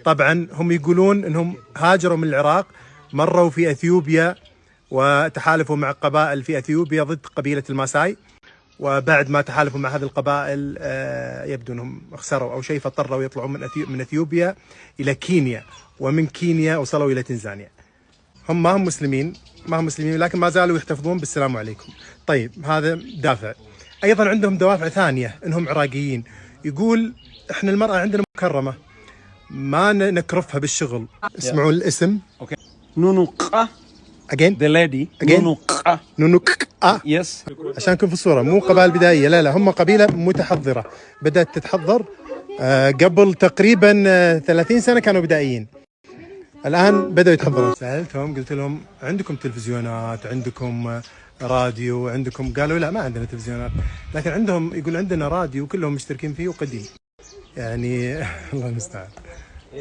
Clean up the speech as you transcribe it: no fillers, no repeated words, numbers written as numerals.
طبعا هم يقولون انهم هاجروا من العراق، مروا في اثيوبيا وتحالفوا مع قبائل في اثيوبيا ضد قبيله الماساي، وبعد ما تحالفوا مع هذه القبائل يبدو انهم خسروا او شيء، فاضطروا يطلعوا من اثيوبيا الى كينيا، ومن كينيا وصلوا الى تنزانيا. هم ما هم مسلمين لكن ما زالوا يحتفظون بالسلام عليكم. طيب هذا دافع. ايضا عندهم دوافع ثانيه انهم عراقيين. يقول احنا المراه عندنا مكرمه، ما نكرفها بالشغل. اسمعوا الاسم. اوكي. نونوقا. again the lady. نونوقا. نونوقا. يس. عشان نكون في الصوره، مو قبائل بدائيه، لا هم قبيله متحضره، بدات تتحضر قبل تقريبا 30 سنه كانوا بدائيين، الان بداوا يتحضرون. سالتهم قلت لهم عندكم تلفزيونات، عندكم راديو، عندكم؟ قالوا لا ما عندنا تلفزيونات، لكن عندهم، يقول عندنا راديو كلهم مشتركين فيه وقديم يعني الله المستعان.